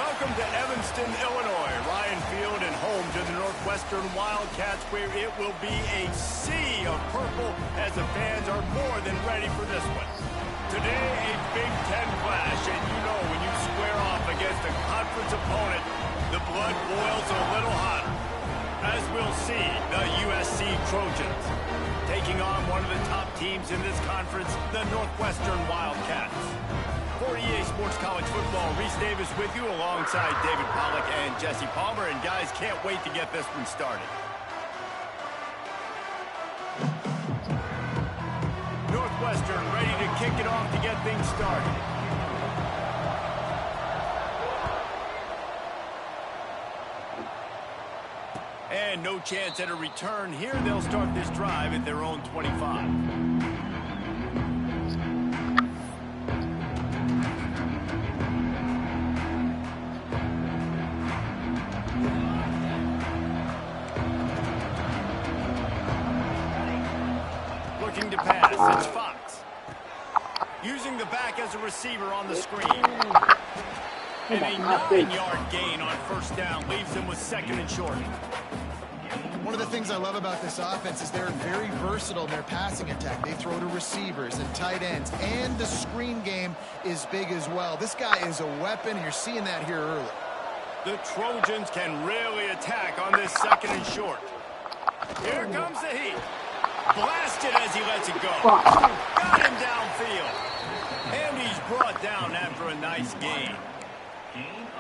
Welcome to Evanston, Illinois. Ryan Field and home to the Northwestern Wildcats, where it will be a sea of purple as the fans are more than ready for this one. Today, a Big Ten clash, and you know when you square off against a conference opponent, the blood boils a little hotter. As we'll see, the USC Trojans taking on one of the top teams in this conference, the Northwestern Wildcats. For EA Sports College Football, Reese Davis with you alongside David Pollack and Jesse Palmer. And guys, can't wait to get this one started. Northwestern ready to kick it off to get things started. And no chance at a return here. They'll start this drive at their own 25. Looking to pass, it's Fox. Using the back as a receiver on the screen. And a 9-yard gain on first down leaves them with second and short. One of the things I love about this offense is they're very versatile in their passing attack. They throw to receivers and tight ends, and the screen game is big as well. This guy is a weapon, and you're seeing that here early. The Trojans can really attack on this second and short. Here comes the heat. Blasted as he lets it go. Got him downfield. And he's brought down after a nice gain.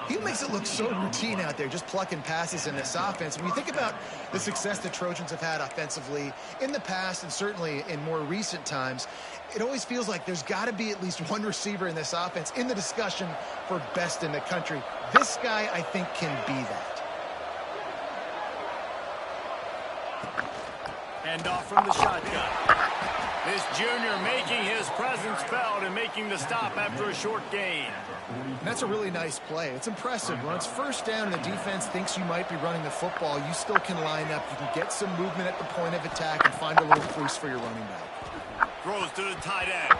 He makes it look so routine out there, just plucking passes in this offense. When you think about the success the Trojans have had offensively in the past and certainly in more recent times, it always feels like there's got to be at least one receiver in this offense in the discussion for best in the country. This guy, I think, can be that. And off from the shotgun. This junior making his presence felt and making the stop after a short gain. And that's a really nice play. It's impressive. When it's first down and the defense thinks you might be running the football, you still can line up. You can get some movement at the point of attack and find a little crease for your running back. Throws to the tight end.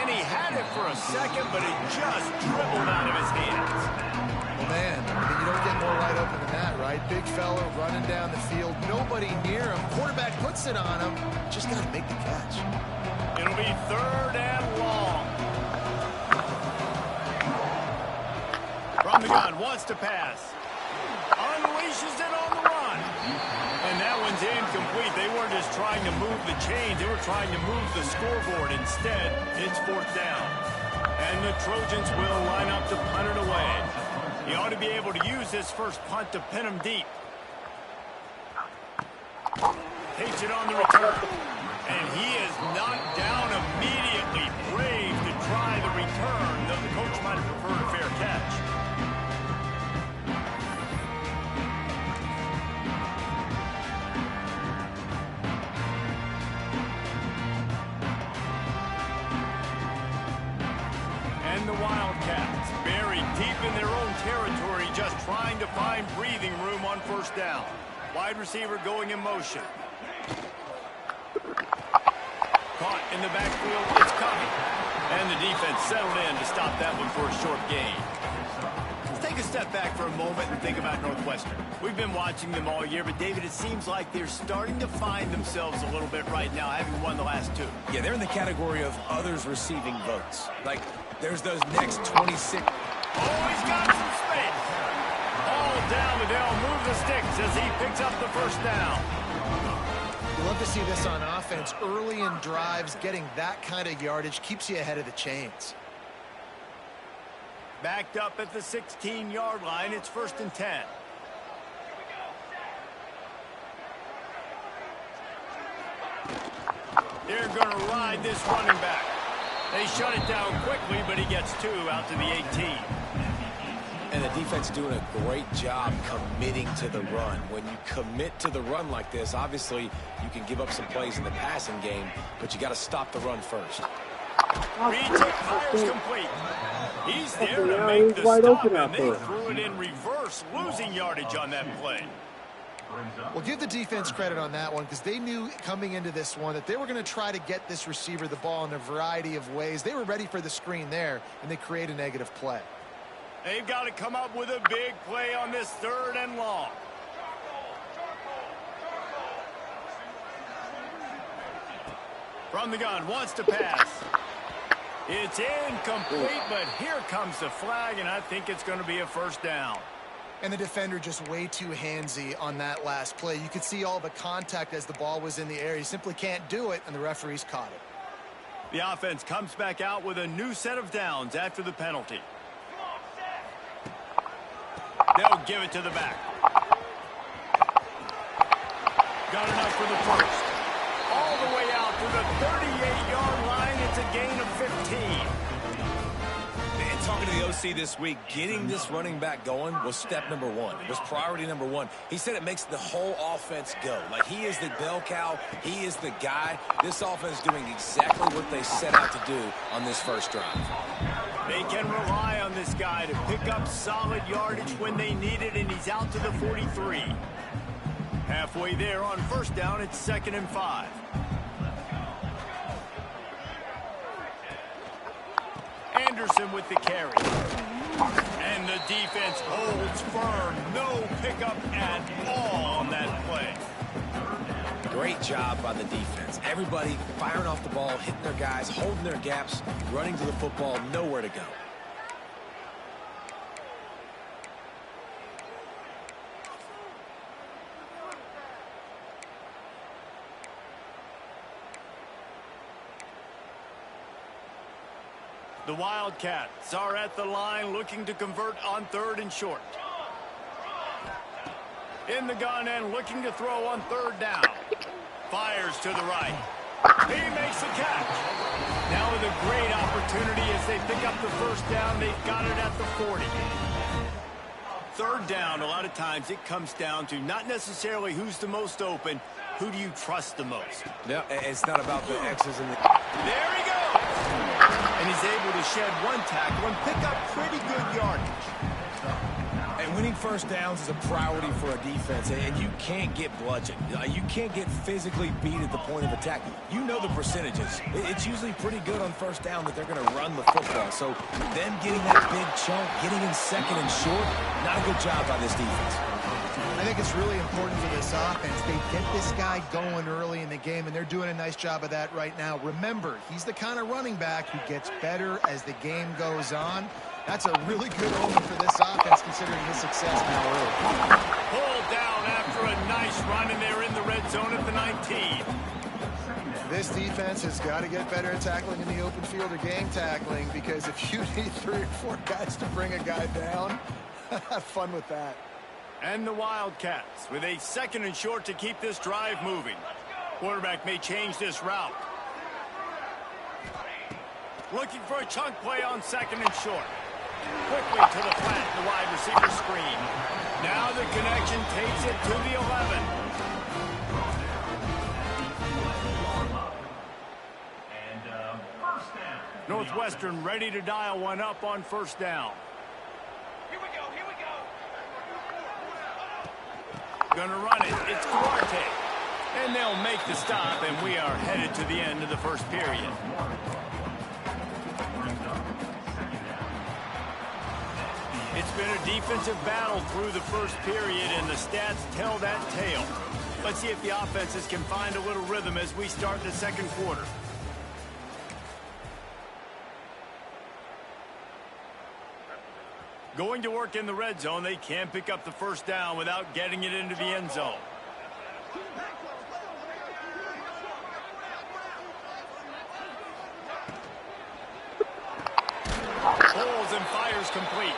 And he had it for a second, but it just dribbled out of his hands. Well, man, I mean, you don't get more wide open than that, right? Big fella running down the field, nobody near him. Quarterback puts it on him. Just got to make the catch. It'll be third and long. From the gun, wants to pass. Unleashes it on the run. And that one's incomplete. They weren't just trying to move the chains. They were trying to move the scoreboard. Instead, it's fourth down. And the Trojans will line up to punt it away. He ought to be able to use this first punt to pin him deep. Takes it on the return. And he is knocked down immediately. Brave to try the return, though the coach might have preferred a fair catch. And the Wildcats buried deep in their own territory, just trying to find breathing room on first down. Wide receiver going in motion. Caught in the backfield, it's coming. And the defense settled in to stop that one for a short gain. Let's take a step back for a moment and think about Northwestern. We've been watching them all year, but David, it seems like they're starting to find themselves a little bit right now, having won the last two. Yeah, they're in the category of others receiving votes. Like, there's those next 26. Oh, he's got some space. All down, and they'll move the sticks as he picks up the first down. You love to see this on offense. Early in drives, getting that kind of yardage keeps you ahead of the chains. Backed up at the 16-yard line. It's first and 10. They're going to ride this running back. They shut it down quickly, but he gets two out to the 18. And the defense doing a great job committing to the run. When you commit to the run like this, obviously you can give up some plays in the passing game, but you got to stop the run first. Retake fires complete. He's there to make the stop, and they threw it in reverse, losing yardage on that play. Well, give the defense credit on that one because they knew coming into this one that they were going to try to get this receiver the ball in a variety of ways. They were ready for the screen there, and they create a negative play. They've got to come up with a big play on this 3rd and long. From the gun, wants to pass. It's incomplete, but here comes the flag, and I think it's going to be a 1st down. And the defender just way too handsy on that last play. You could see all the contact as the ball was in the air. He simply can't do it, and the referees caught it. The offense comes back out with a new set of downs after the penalty. They'll give it to the back. Got enough for the 1st. All the way out to the 38-yard line. It's a gain of 15. And talking to the OC this week, getting this running back going was step number 1. It was priority number 1. He said it makes the whole offense go. Like, he is the bell cow. He is the guy. This offense is doing exactly what they set out to do on this 1st drive. They can rely on this guy to pick up solid yardage when they need it, and he's out to the 43. Halfway there on 1st down, it's 2nd and 5. Anderson with the carry. And the defense holds firm. No pickup at all on that play. Great job by the defense. Everybody firing off the ball, hitting their guys, holding their gaps, running to the football, nowhere to go. The Wildcats are at the line looking to convert on 3rd and short. In the gun and looking to throw on 3rd down. Fires to the right. He makes a catch. Now with a great opportunity as they pick up the 1st down. They've got it at the 40. 3rd down, a lot of times it comes down to not necessarily who's the most open, who do you trust the most? Yeah, it's not about the X's and the... There he goes! And he's able to shed 1 tackle and pick up pretty good yardage. And winning 1st downs is a priority for a defense, and you can't get bludgeoned. You can't get physically beat at the point of attack. You know the percentages. It's usually pretty good on 1st down that they're going to run the football. So them getting that big chunk, getting in 2nd and short, not a good job by this defense. I think it's really important for this offense. They get this guy going early in the game, and they're doing a nice job of that right now. Remember, he's the kind of running back who gets better as the game goes on. That's a really good omen for this offense, considering his success now early. Pulled down after a nice run, and they're in the red zone at the 19. This defense has got to get better at tackling in the open field or gang tackling, because if you need 3 or 4 guys to bring a guy down, have fun with that. And the Wildcats with a 2nd and short to keep this drive moving. Quarterback may change this route. Looking for a chunk play on 2nd and short. Quickly to the flat, the wide receiver screen. Now the connection takes it to the 11. Northwestern ready to dial one up on 1st down. Gonna run it. It's Duarte. And they'll make the stop, and we are headed to the end of the 1st period. It's been a defensive battle through the 1st period, and the stats tell that tale. Let's see if the offenses can find a little rhythm as we start the 2nd quarter. Going to work in the red zone, they can't pick up the 1st down without getting it into the end zone. Pulls and fires complete.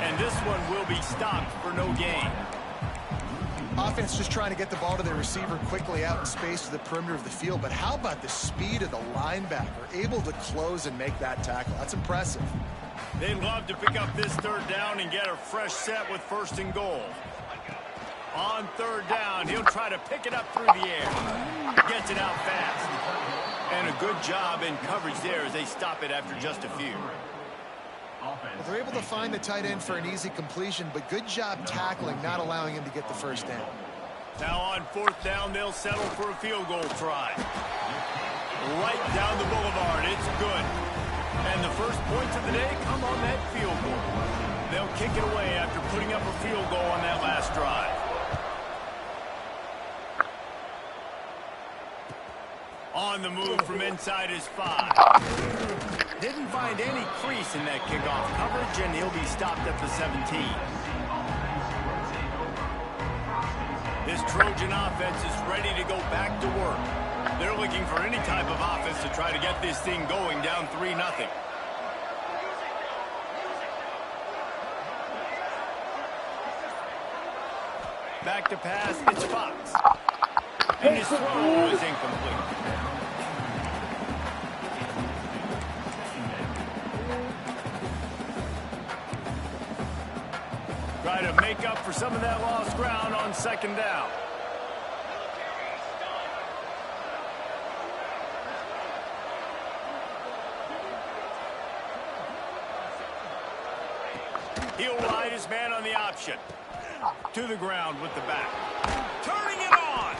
And this one will be stopped for no gain. Offense just trying to get the ball to their receiver quickly out in space to the perimeter of the field. But how about the speed of the linebacker? Able to close and make that tackle. That's impressive. They'd love to pick up this 3rd down and get a fresh set with 1st and goal. On 3rd down, he'll try to pick it up through the air. Gets it out fast. And a good job in coverage there as they stop it after just a few. Well, they're able to find the tight end for an easy completion, but good job tackling, not allowing him to get the 1st down. Now on 4th down, they'll settle for a field goal try. Right down the boulevard, it's good. And the 1st points of the day come on that field goal. They'll kick it away after putting up a field goal on that last drive. On the move from inside his 5. Didn't find any crease in that kickoff coverage, and he'll be stopped at the 17. This Trojan offense is ready to go back to work. They're looking for any type of offense to try to get this thing going down 3-0. Back to pass, it's Fox. And his throw is incomplete. Try to make up for some of that lost ground on second down. He'll ride his man on the option. To the ground with the back. Turning it on.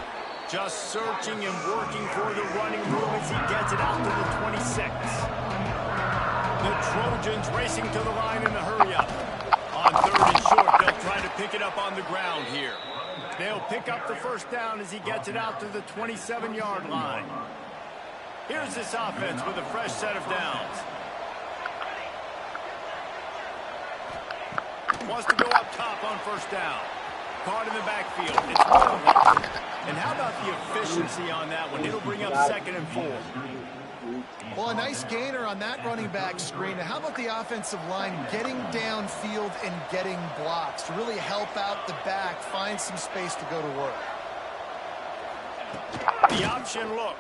Just searching and working for the running room as he gets it out to the 26. The Trojans racing to the line in the hurry-up. On 3rd and short, they'll try to pick it up on the ground here. They'll pick up the first down as he gets it out to the 27-yard line. Here's this offense with a fresh set of downs. Wants to go up top on first down. Caught in the backfield. It's one. And how about the efficiency on that one? It'll bring up 2nd and 4. Well, a nice gainer on that running back screen. Now, how about the offensive line getting downfield and getting blocks to really help out the back, find some space to go to work? The option look.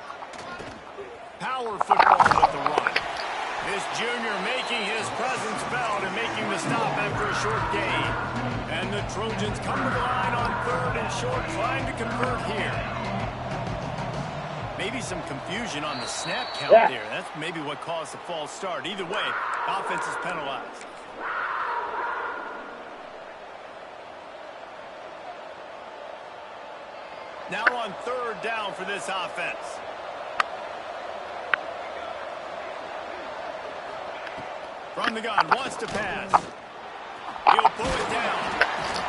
Power football with the run. This junior making his presence felt and making the stop after a short gain. And the Trojans come to the line on 3rd and short, trying to convert here. Maybe some confusion on the snap count there. That's maybe what caused the false start. Either way, offense is penalized. Now on 3rd down for this offense. From the gun, wants to pass. He'll pull it down.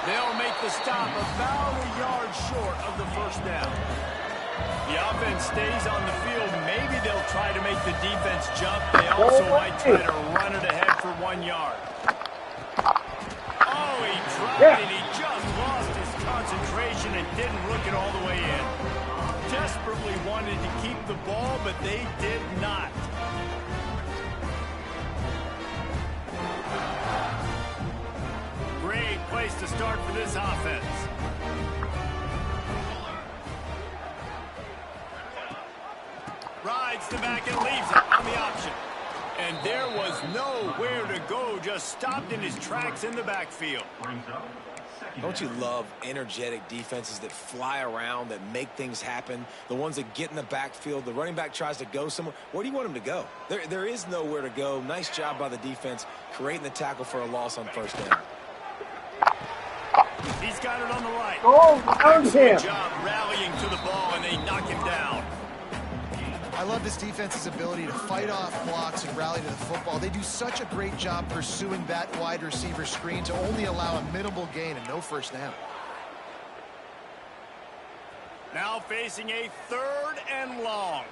They'll make the stop about a yard short of the first down. The offense stays on the field. Maybe they'll try to make the defense jump. They also might try to run it ahead for 1 yard. Oh, he tried it. He just lost his concentration and didn't look it all the way in. Desperately wanted to keep the ball, but they did not. Great place to start for this offense. Rides the back and leaves it on the option. And there was nowhere to go, just stopped in his tracks in the backfield. Don't you love energetic defenses that fly around, that make things happen? The ones that get in the backfield, the running back tries to go somewhere. Where do you want him to go? There is nowhere to go. Nice job by the defense, creating the tackle for a loss on first down. He's got it on the right. Excellent job rallying to the ball, and they knock him down. I love this defense's ability to fight off blocks and rally to the football. They do such a great job pursuing that wide receiver screen to only allow a minimal gain and no first down. Now facing a 3rd and long.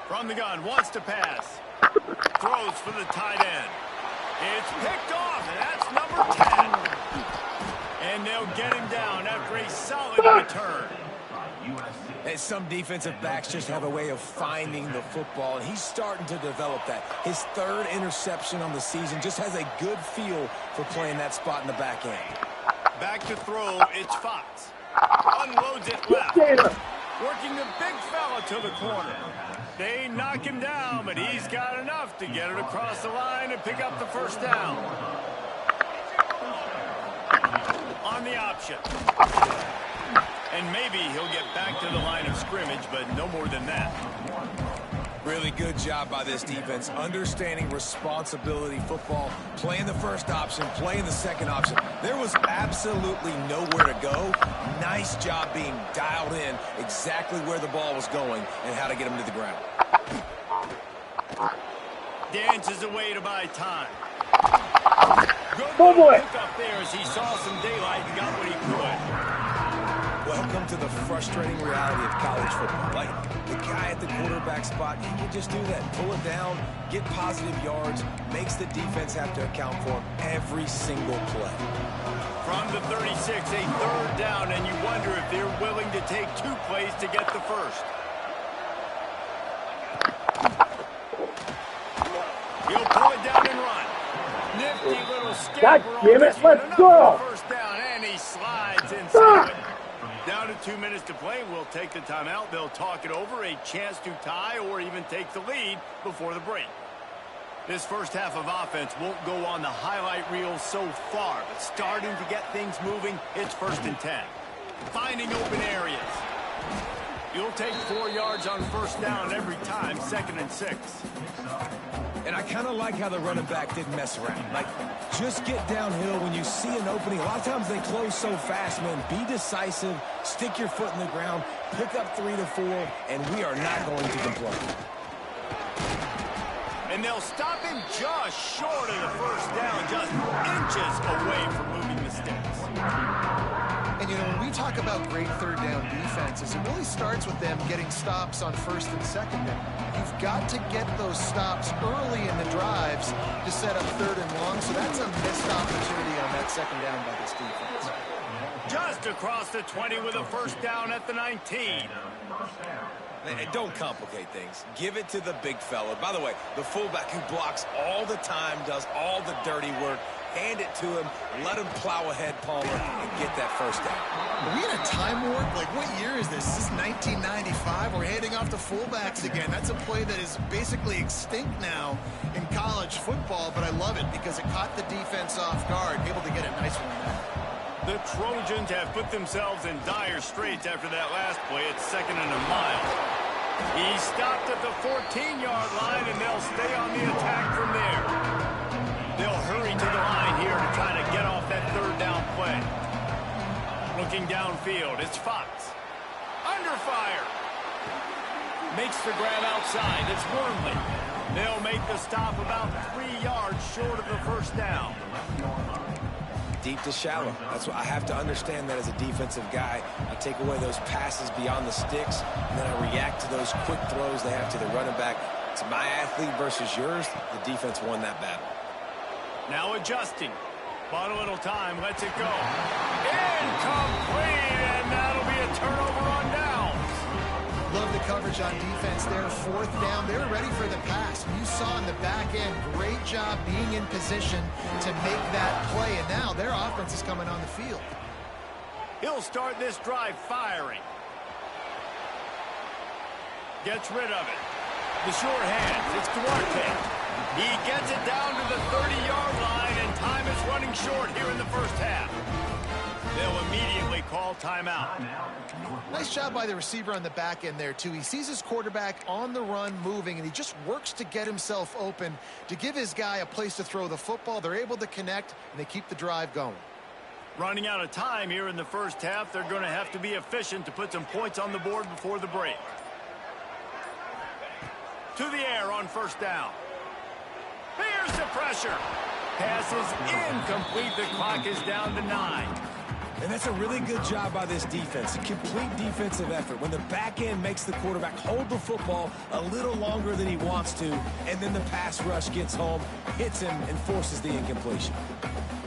From the gun, wants to pass. Throws for the tight end. It's picked off, and that's number 10. And they'll get him down after a solid return. And some defensive backs just have a way of finding the football, and he's starting to develop that. His 3rd interception on the season, just has a good feel for playing that spot in the back end. Back to throw, it's Fox. Unloads it left. Working the big fella to the corner. They knock him down, but he's got enough to get it across the line and pick up the first down. On the option. And maybe he'll get back to the line of scrimmage, but no more than that. Really good job by this defense, understanding responsibility football, playing the first option, playing the second option. There was absolutely nowhere to go. Nice job being dialed in exactly where the ball was going and how to get him to the ground. dances away to buy time. Good pick up there as he saw some daylight and got what he could. Welcome to the frustrating reality of college football. Like, the guy at the quarterback spot, he can just do that. Pull it down, get positive yards, makes the defense have to account for him every single play. From the 36, a third down, and you wonder if they're willing to take 2 plays to get the first. He'll pull it down and run. Nifty little scamper. Let's go. First down, and he slides inside it. Down to 2 minutes to play. We'll take the timeout. They'll talk it over. A chance to tie or even take the lead before the break. This first half of offense won't go on the highlight reel so far, but starting to get things moving, it's 1st and 10. Finding open areas. You'll take 4 yards on first down every time, 2nd and 6. And I kind of like how the running back didn't mess around. Like, just get downhill when you see an opening. A lot of times they close so fast, man. Be decisive, stick your foot in the ground, pick up 3 to 4, and we are not going to complain. And they'll stop him just short of the first down, just inches away from moving the sticks. And, you know, when we talk about great third down defenses, it really starts with them getting stops on 1st and 2nd down. You've got to get those stops early in the drives to set up 3rd and long, so that's a missed opportunity on that 2nd down by this defense. Just across the 20 with a first down at the 19. Don't complicate things. Give it to the big fella. By the way, the fullback who blocks all the time, does all the dirty work. Hand it to him, let him plow ahead, Palmer, and get that first down. Are we in a time warp? Like, what year is this? This is 1995. We're handing off to fullbacks again. That's a play that is basically extinct now in college football, but I love it because it caught the defense off guard, able to get a nice one there. The Trojans have put themselves in dire straits after that last play. It's 2nd and a mile. He stopped at the 14-yard line, and they'll stay on the attack from there. They'll hurry to the line here to try to get off that 3rd down play. Looking downfield, it's Fox. Under fire. Makes the grab outside. It's Wormley. They'll make the stop about 3 yards short of the first down. Deep to shallow. That's what I have to understand that as a defensive guy. I take away those passes beyond the sticks, and then I react to those quick throws they have to the running back. It's my athlete versus yours. The defense won that battle. Now adjusting. Bought a little time. Lets it go. Incomplete, and that'll be a turnover on downs. Love the coverage on defense there. 4th down. They're ready for the pass. You saw in the back end, great job being in position to make that play. And now their offense is coming on the field. He'll start this drive firing. Gets rid of it. The short hands. It's Duarte. He gets it down to the 30-yard line, and time is running short here in the first half. They'll immediately call timeout. Nice job by the receiver on the back end there, too. He sees his quarterback on the run moving, and he just works to get himself open to give his guy a place to throw the football. They're able to connect, and they keep the drive going. Running out of time here in the first half. They're going to have to be efficient to put some points on the board before the break. To the air on first down. Here's the pressure. Pass is incomplete. The clock is down to 9. And that's a really good job by this defense. A complete defensive effort. When the back end makes the quarterback hold the football a little longer than he wants to, and then the pass rush gets home, hits him, and forces the incompletion.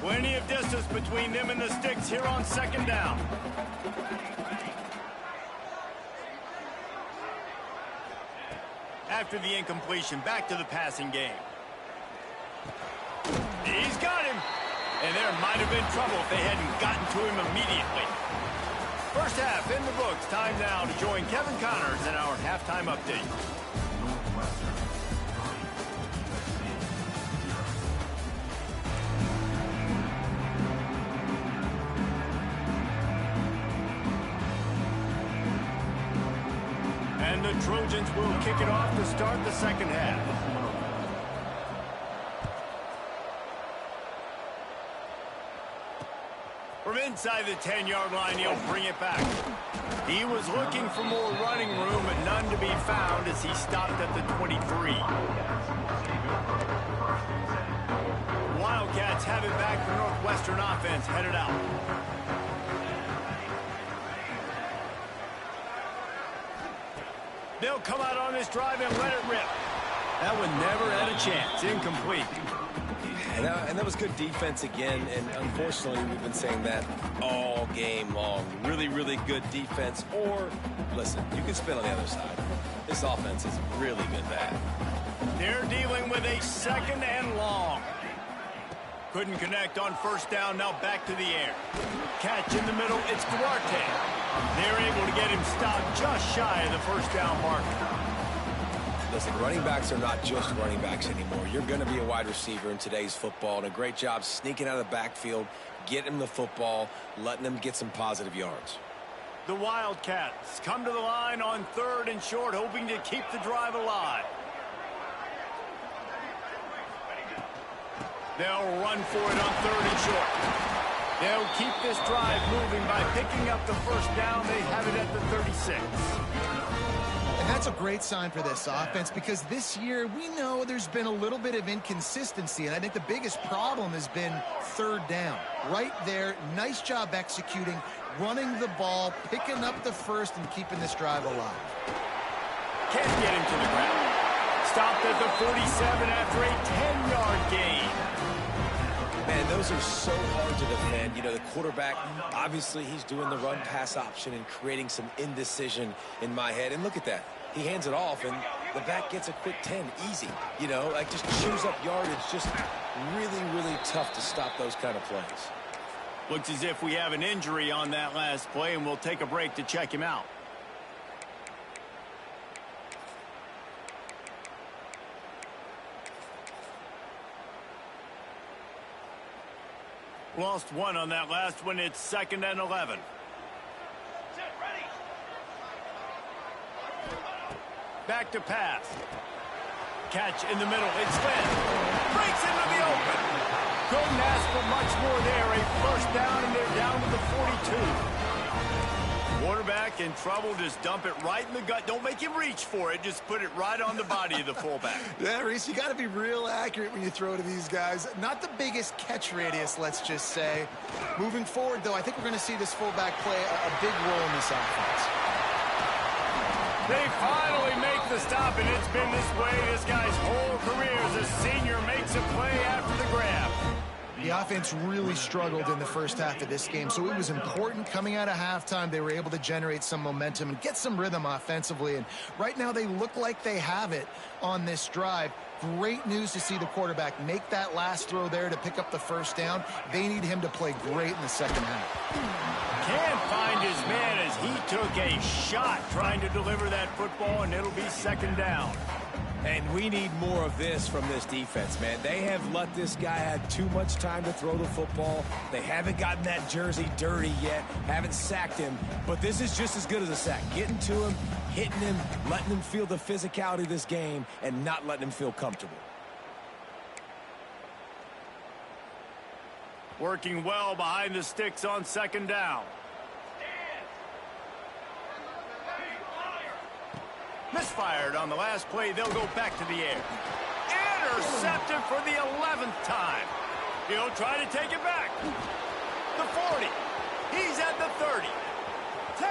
Plenty of distance between them and the sticks here on 2nd down. After the incompletion, back to the passing game. He's got him. And there might have been trouble if they hadn't gotten to him immediately. First half in the books. Time now to join Kevin Connors in our halftime update. And the Trojans will kick it off to start the second half. From inside the 10-yard line, he'll bring it back. He was looking for more running room, but none to be found as he stopped at the 23. Northwestern offense headed out. They'll come out on this drive and let it rip. That one never had a chance. Incomplete. And that was good defense again, and unfortunately we've been saying that all game long. Really, really good defense. Or, listen, you can spin on the other side. This offense has really been bad. They're dealing with a second and long. Couldn't connect on first down, now back to the air. Catch in the middle, it's Duarte. They're able to get him stopped just shy of the first down marker. Listen, running backs are not just running backs anymore. You're going to be a wide receiver in today's football, and a great job sneaking out of the backfield, getting him the football, letting him get some positive yards. The Wildcats come to the line on 3rd and short, hoping to keep the drive alive. They'll run for it on 3rd and short. They'll keep this drive moving by picking up the first down. They have it at the 36. And that's a great sign for this offense, because this year we know there's been a little bit of inconsistency, and I think the biggest problem has been 3rd down. Right there, nice job executing, running the ball, picking up the first, and keeping this drive alive. Can't get him to the ground. Stopped at the 47 after a 10-yard gain. Man, those are so hard to defend. You know, the quarterback, obviously he's doing the run-pass option and creating some indecision in my head. And look at that. He hands it off, and the back gets a quick 10. Easy. You know, like just chews up yardage. Just really, really tough to stop those kind of plays. Looks as if we have an injury on that last play, and we'll take a break to check him out. Lost one on that last one. It's 2nd and 11. Back to pass. Catch in the middle. It's Flynn. Breaks into the open. Couldn't ask for much more there. A first down, and they're down to the 42. Quarterback in trouble. Just dump it right in the gut. Don't make him reach for it. Just put it right on the body of the fullback. Yeah, Reese, you got to be real accurate when you throw to these guys. Not the biggest catch radius, let's just say. Moving forward, though, I think we're going to see this fullback play a big role in this offense. They finally make the stop, and it's been this way this guy's whole career as a senior. Makes a play after the grab. The offense really struggled in the first half of this game, so it was important coming out of halftime. They were able to generate some momentum and get some rhythm offensively, and right now they look like they have it on this drive. Great news to see the quarterback make that last throw there to pick up the first down. They need him to play great in the second half. Can't find his man as he took a shot trying to deliver that football, and it'll be 2nd down. And we need more of this from this defense, man. They have let this guy have too much time to throw the football. They haven't gotten that jersey dirty yet, haven't sacked him. But this is just as good as a sack. Getting to him, hitting him, letting him feel the physicality of this game, and not letting him feel comfortable. Working well behind the sticks on 2nd down. Misfired on the last play. They'll go back to the air. Intercepted for the 11th time. He'll try to take it back. The 40. He's at the 30. 10.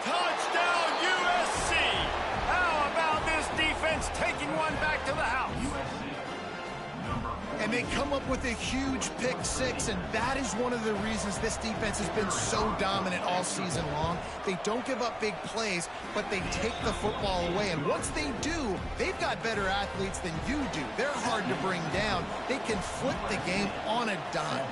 Touchdown USC. How about this defense taking one back to the house? And they come up with a huge pick six, and that is one of the reasons this defense has been so dominant all season long. They don't give up big plays, but they take the football away. And once they do, they've got better athletes than you do. They're hard to bring down. They can flip the game on a dime.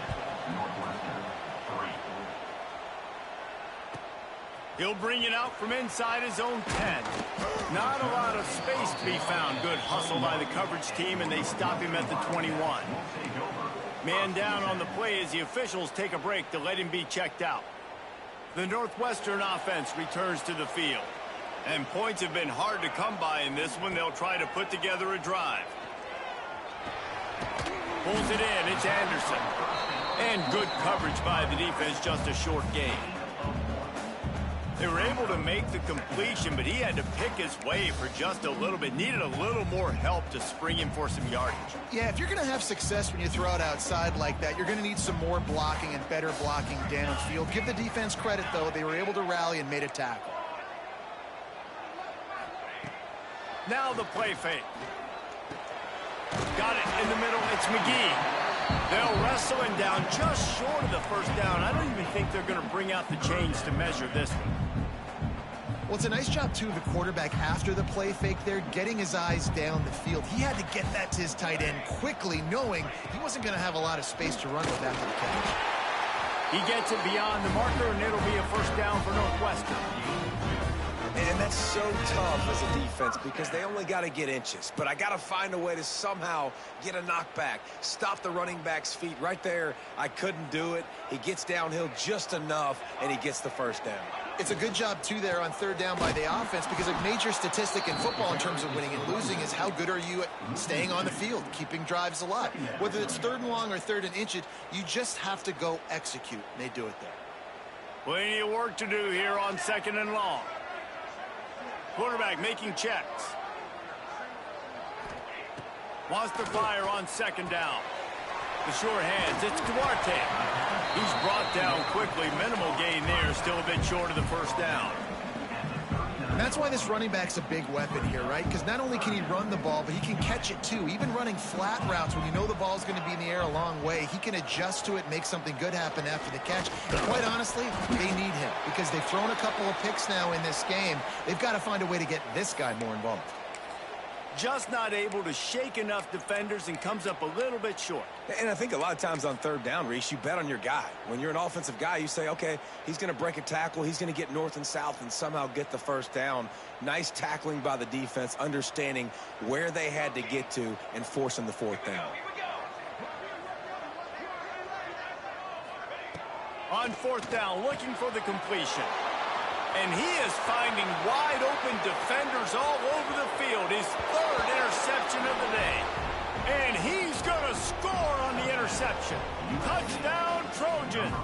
He'll bring it out from inside his own 10. Not a lot of space to be found. Good hustle by the coverage team, and they stop him at the 21. Man down on the play as the officials take a break to let him be checked out. The Northwestern offense returns to the field. And points have been hard to come by in this one. They'll try to put together a drive. Pulls it in. It's Anderson. And good coverage by the defense. Just a short gain. They were able to make the completion, but he had to pick his way for just a little bit. Needed a little more help to spring him for some yardage. Yeah, if you're going to have success when you throw it outside like that, you're going to need some more blocking and better blocking downfield. Give the defense credit, though. They were able to rally and made a tackle. Now the play fake. Got it in the middle. It's McGee. They'll wrestle him down just short of the first down. I don't even think they're going to bring out the chains to measure this one. Well, it's a nice job, too, of the quarterback after the play fake there, getting his eyes down the field. He had to get that to his tight end quickly, knowing he wasn't going to have a lot of space to run with after the catch. He gets it beyond the marker, and it'll be a first down for Northwestern. And that's so tough as a defense because they only got to get inches. But I got to find a way to somehow get a knockback, stop the running back's feet right there. I couldn't do it. He gets downhill just enough, and he gets the first down. It's a good job, too, there on third down by the offense because a major statistic in football in terms of winning and losing is how good are you at staying on the field, keeping drives alive. Whether it's third and long or third and inches, you just have to go execute. And they do it there. Plenty of work to do here on second and long. Quarterback making checks. Wants to fire on second down. The short hands, it's Duarte. He's brought down quickly. Minimal gain there, still a bit short of the first down. And that's why this running back's a big weapon here, right? Because not only can he run the ball, but he can catch it too. Even running flat routes when you know the ball's going to be in the air a long way, he can adjust to it, make something good happen after the catch. And quite honestly, they need him because they've thrown a couple of picks now in this game. They've got to find a way to get this guy more involved. Just not able to shake enough defenders and comes up a little bit short. And I think a lot of times on third down, Reese, you bet on your guy. When you're an offensive guy, you say, okay, he's going to break a tackle. He's going to get north and south and somehow get the first down. Nice tackling by the defense, understanding where they had to get to and forcing the fourth down. On fourth down, looking for the completion. And he is finding wide-open defenders all over the field. His third interception of the day. And he's going to score on the interception. Touchdown, Trojans.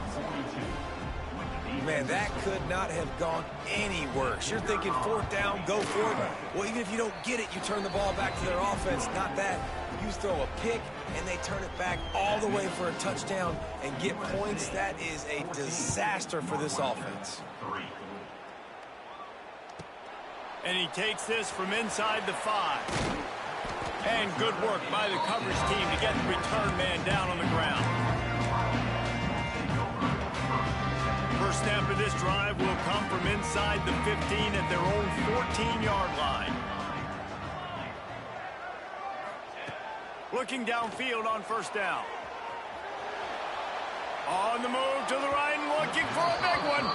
Man, that could not have gone any worse. You're thinking fourth down, go for it. Well, even if you don't get it, you turn the ball back to their offense. Not that. You throw a pick, and they turn it back all the way for a touchdown and get points. That is a disaster for this offense. And he takes this from inside the 5. And good work by the coverage team to get the return man down on the ground. First snap of this drive will come from inside the 15 at their own 14-yard line. Looking downfield on first down. On the move to the right and looking for a big one.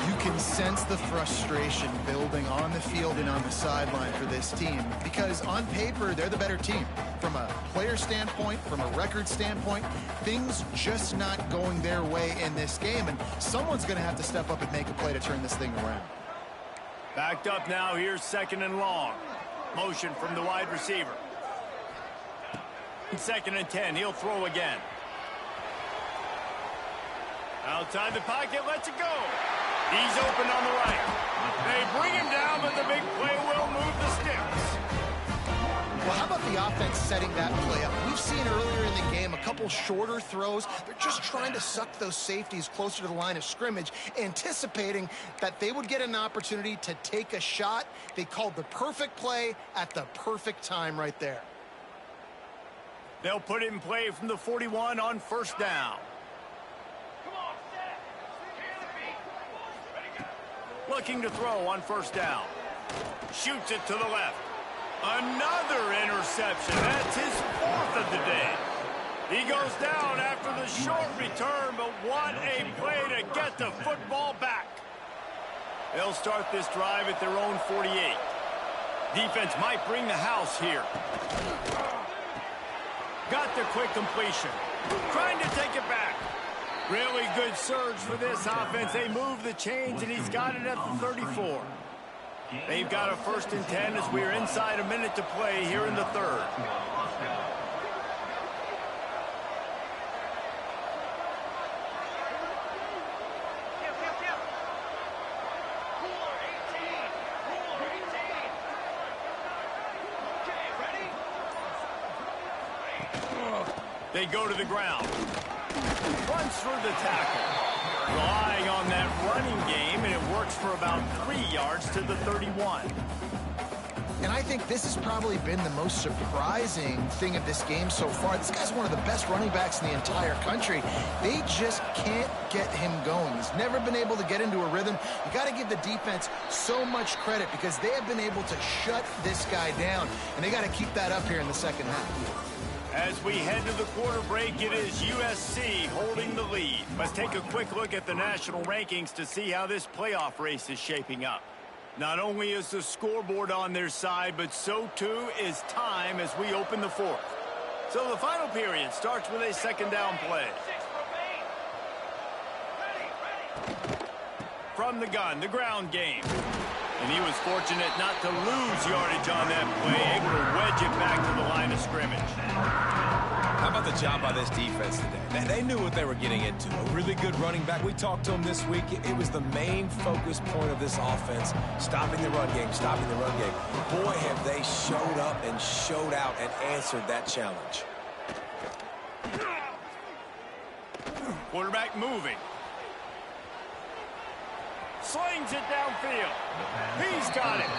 You can sense the frustration building on the field and on the sideline for this team because on paper, they're the better team. From a player standpoint, from a record standpoint, things just not going their way in this game, and someone's going to have to step up and make a play to turn this thing around. Backed up now, here's second and long. Motion from the wide receiver. Second and 10, he'll throw again. Outside the pocket, lets it go. He's open on the right. They bring him down, but the big play will move the sticks. Well, how about the offense setting that play up? We've seen earlier in the game a couple shorter throws. They're just trying to suck those safeties closer to the line of scrimmage, anticipating that they would get an opportunity to take a shot. They called the perfect play at the perfect time right there. They'll put it in play from the 41 on first down. Looking to throw on first down. Shoots it to the left. Another interception. That's his fourth of the day. He goes down after the short return, but what a play to get the football back. They'll start this drive at their own 48. Defense might bring the house here. Got the quick completion. Trying to take it back. Really good surge for this offense. They move the chains, and he's got it at the 34. They've got a first and 10 as we're inside a minute to play here in the third. They go to the ground. Runs through the tackle. Relying on that running game, and it works for about 3 yards to the 31. And I think this has probably been the most surprising thing of this game so far. This guy's one of the best running backs in the entire country. They just can't get him going. He's never been able to get into a rhythm. You got to give the defense so much credit because they have been able to shut this guy down, and they got to keep that up here in the second half. As we head to the quarter break, it is USC holding the lead. Let's take a quick look at the national rankings to see how this playoff race is shaping up. Not only is the scoreboard on their side, but so too is time as we open the fourth. So the final period starts with a second down play. From the gun, the ground game. And he was fortunate not to lose yardage on that play, able to wedge it back to the line of scrimmage. How about the job by this defense today? They knew what they were getting into. A really good running back. We talked to him this week. It was the main focus point of this offense, stopping the run game, stopping the run game. Boy, have they showed up and showed out and answered that challenge. Quarterback moving. Slings it downfield. He's got it.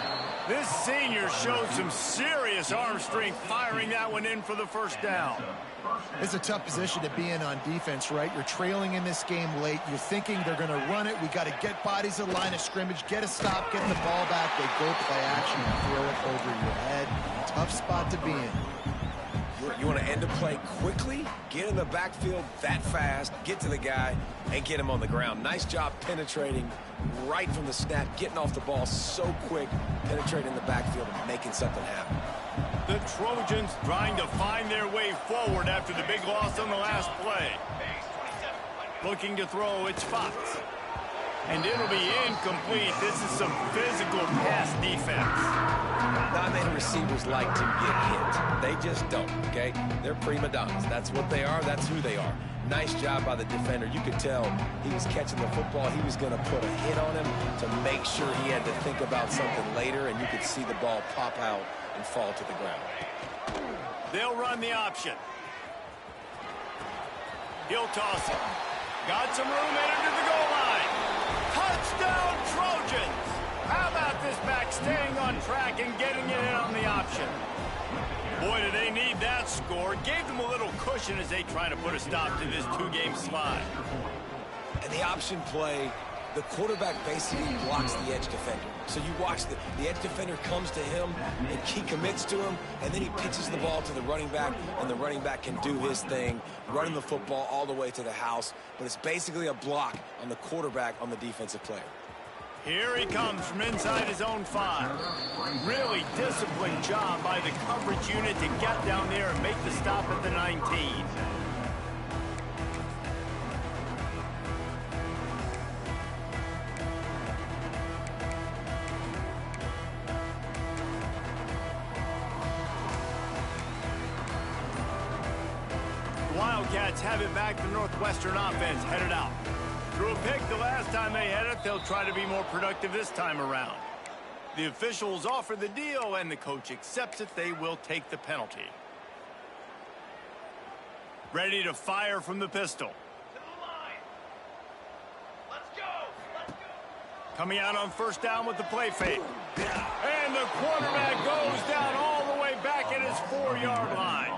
This senior showed some serious arm strength firing that one in for the first down. It's a tough position to be in on defense, right? You're trailing in this game late. You're thinking they're going to run it. We got to get bodies to the line of scrimmage, get a stop, get the ball back. They go play action and throw it over your head. Tough spot to be in. You want to end a play quickly, get in the backfield that fast, get to the guy, and get him on the ground. Nice job penetrating right from the snap, getting off the ball so quick, penetrating the backfield and making something happen. The Trojans trying to find their way forward after the big loss on the last play. Looking to throw, it's Fox. And it'll be incomplete. This is some physical pass defense. Not many receivers like to get hit. They just don't, okay? They're prima donnas. That's what they are. That's who they are. Nice job by the defender. You could tell he was catching the football. He was going to put a hit on him to make sure he had to think about something later, and you could see the ball pop out and fall to the ground. They'll run the option. He'll toss it. Got some room headed to the goal line. Touchdown, Trojans! How about this back staying on track and getting it in on the option? Boy, do they need that score. Gave them a little cushion as they try to put a stop to this two-game slide. And the option play, the quarterback basically blocks the edge defender. So you watch the edge defender comes to him, and he commits to him, and then he pitches the ball to the running back, and the running back can do his thing, running the football all the way to the house. But it's basically a block on the quarterback on the defensive player. Here he comes from inside his own 5. Really disciplined job by the coverage unit to get down there and make the stop at the 19. The Wildcats have it back. The Northwestern offense headed out. Threw a pick the last time they had it. They'll try to be more productive this time around. The officials offer the deal, and the coach accepts it. They will take the penalty. Ready to fire from the pistol. To the line. Let's go. Coming out on first down with the play fake. And the quarterback goes down all the way back at his 4-yard line.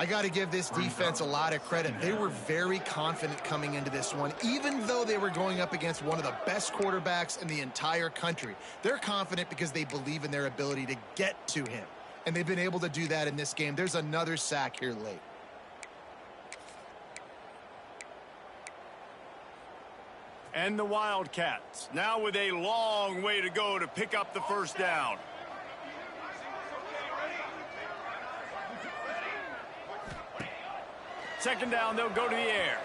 I got to give this defense a lot of credit. They were very confident coming into this one, even though they were going up against one of the best quarterbacks in the entire country. They're confident because they believe in their ability to get to him, and they've been able to do that in this game. There's another sack here late. And the Wildcats, now with a long way to go to pick up the first down. Second down, they'll go to the air.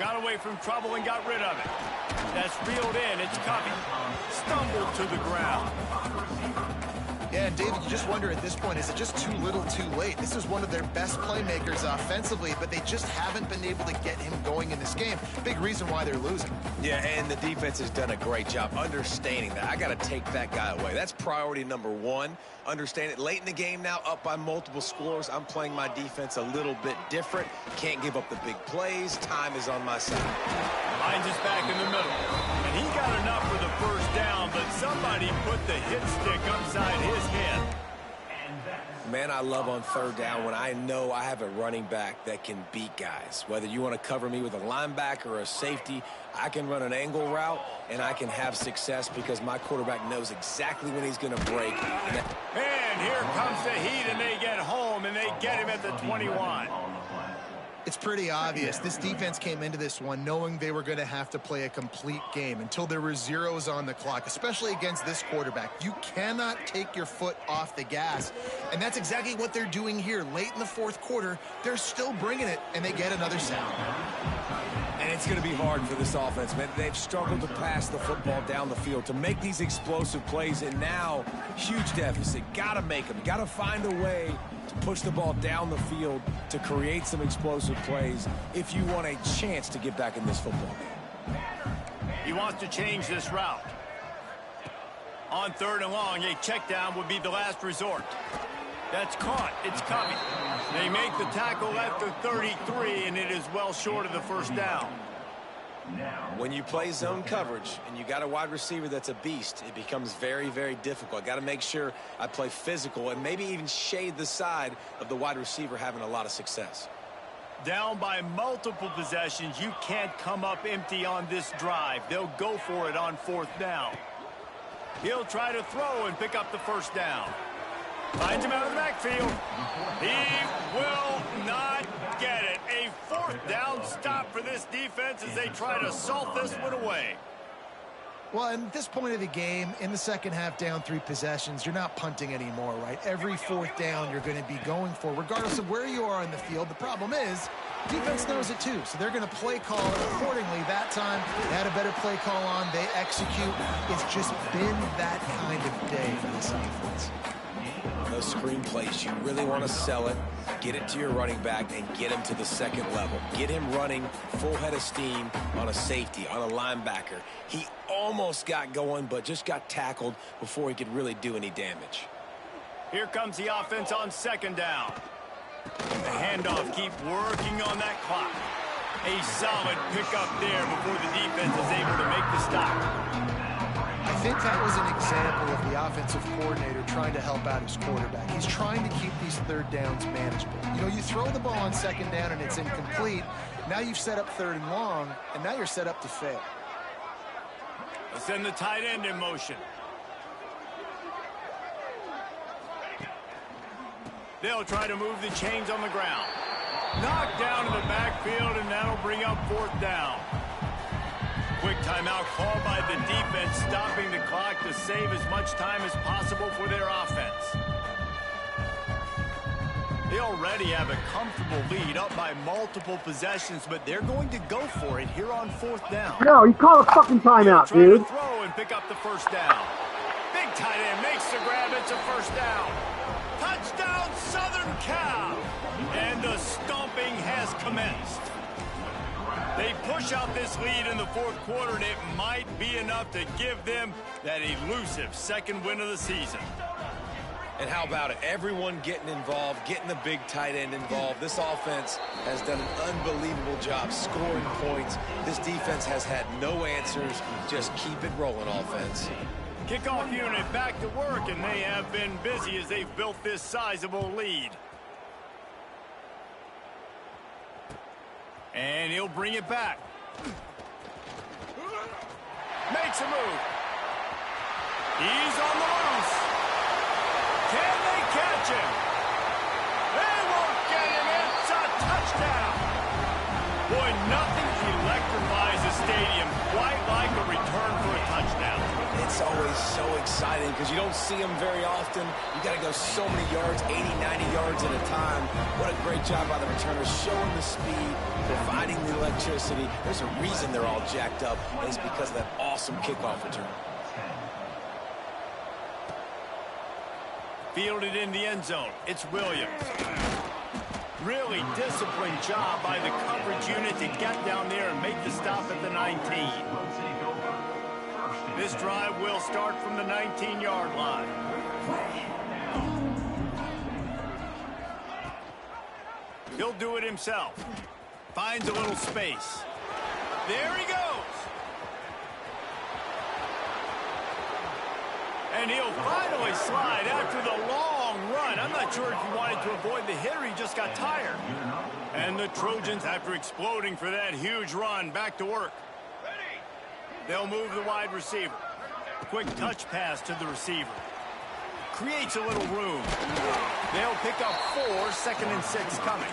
Got away from trouble and got rid of it. That's reeled in. It's coming. Stumbled to the ground. Yeah, Yeah, and David, you just wonder at this point, is it just too little too late? This is one of their best playmakers offensively, but they just haven't been able to get him going in this game. Big reason why they're losing. Yeah, and the defense has done a great job understanding that. I got to take that guy away. That's priority number one. Understand it. Late in the game now, up by multiple scores. I'm playing my defense a little bit different. Can't give up the big plays. Time is on my side. Finds us back in the middle. And he got enough for the first down, but somebody put the hit stick upside his head. Man, I love on third down when I know I have a running back that can beat guys. Whether you want to cover me with a linebacker or a safety, I can run an angle route, and I can have success because my quarterback knows exactly when he's going to break. And here comes the heat, and they get home, and they get him at the 21. It's pretty obvious. This defense came into this one knowing they were going to have to play a complete game until there were zeros on the clock, especially against this quarterback. You cannot take your foot off the gas, and that's exactly what they're doing here. Late in the fourth quarter, they're still bringing it, and they get another sack. And it's going to be hard for this offense, man. They've struggled to pass the football down the field, to make these explosive plays, and now, huge deficit. Got to make them. Got to find a way to push the ball down the field to create some explosive plays if you want a chance to get back in this football game. He wants to change this route. On third and long, a check down would be the last resort. That's caught. It's coming. They make the tackle at the 33, and it is well short of the first down. When you play zone coverage and you got a wide receiver that's a beast, it becomes very, very difficult. I got to make sure I play physical and maybe even shade the side of the wide receiver having a lot of success. Down by multiple possessions, you can't come up empty on this drive. They'll go for it on fourth down. He'll try to throw and pick up the first down. Finds him out of the backfield. He will not get it. A fourth down stop for this defense as they try to salt this one away. Well, at this point of the game, in the second half, down 3 possessions, you're not punting anymore, right? Every fourth down you're going to be going for, regardless of where you are in the field. The problem is, defense knows it too, so they're going to play call accordingly. That time, they had a better play call on. They execute. It's just been that kind of day for this offense. Those screen plays, you really want to sell it, get it to your running back, and get him to the second level. Get him running full head of steam on a safety, on a linebacker. He almost got going, but just got tackled before he could really do any damage. Here comes the offense on second down. The handoff, keep working on that clock. A solid pickup there before the defense is able to make the stop. I think that was an example of the offensive coordinator trying to help out his quarterback. He's trying to keep these third downs manageable. You know, you throw the ball on second down and it's incomplete. Now you've set up third and long, and now you're set up to fail. Let's send the tight end in motion. They'll try to move the chains on the ground. Knocked down in the backfield, and that'll bring up fourth down. Quick timeout called by the defense, stopping the clock to save as much time as possible for their offense. They already have a comfortable lead, up by multiple possessions, but they're going to go for it here on fourth down. No, you call a fucking timeout, dude. To throw and pick up the first down. Big tight end makes the grab. It's a first down. Touchdown, Southern Cal. And the stomping has commenced. They push out this lead in the fourth quarter, and it might be enough to give them that elusive second win of the season. And how about it? Everyone getting involved, getting the big tight end involved. This offense has done an unbelievable job scoring points. This defense has had no answers. Just keep it rolling, offense. Kickoff unit back to work, and they have been busy as they've built this sizable lead. And he'll bring it back. Makes a move. He's on the loose. Can they catch him? They won't get him. It's a touchdown. Boy, nothing electrifies a stadium quite like a return for a touchdown. It's always so exciting because you don't see them very often. You got to go so many yards, 80, 90 yards at a time. What a great job by the returners, showing the speed, providing the electricity. There's a reason they're all jacked up, and it's because of that awesome kickoff return. Fielded in the end zone. It's Williams. Really disciplined job by the coverage unit to get down there and make the stop at the 19. This drive will start from the 19-yard line. He'll do it himself. Finds a little space. There he goes. And he'll finally slide after the long run. I'm not sure if he wanted to avoid the hit or he just got tired. And the Trojans, after exploding for that huge run, back to work. They'll move the wide receiver. Quick touch pass to the receiver. Creates a little room. They'll pick up 4, 2nd and 6 coming.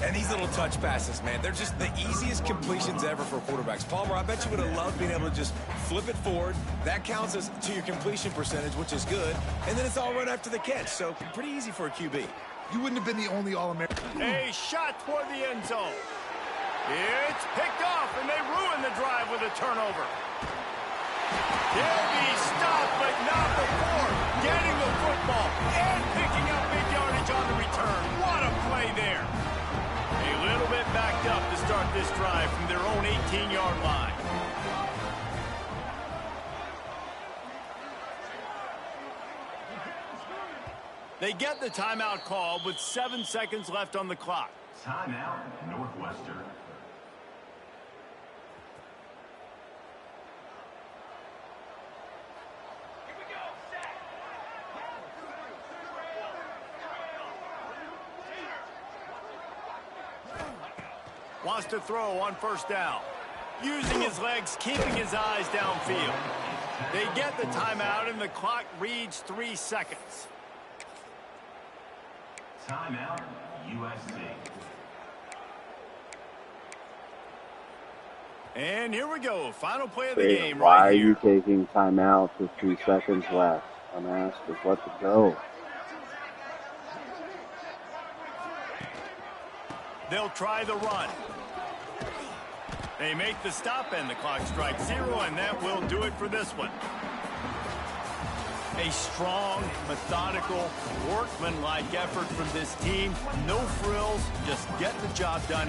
And these little touch passes, man, they're just the easiest completions ever for quarterbacks. Palmer, I bet you would have loved being able to just flip it forward. That counts as to your completion percentage, which is good. And then it's all run after the catch, so pretty easy for a QB. You wouldn't have been the only All-American. A shot toward the end zone. It's picked off, and they ruin the drive with a turnover. He'll be stopped, but not before getting the football and picking up big yardage on the return. What a play there. A little bit backed up to start this drive from their own 18-yard line. They get the timeout call with 7 seconds left on the clock. Timeout, Northwestern. Wants to throw on first down. Using his legs, keeping his eyes downfield. They get the timeout, and the clock reads 3 seconds. Timeout, USC. And here we go. Final play of the Wait, game why right are here. you taking timeout with 3 seconds left? I'm asked, just let it go. They'll try the run. They make the stop, and the clock strikes 0, and that will do it for this one. A strong, methodical, workmanlike effort from this team. No frills, just getting the job done.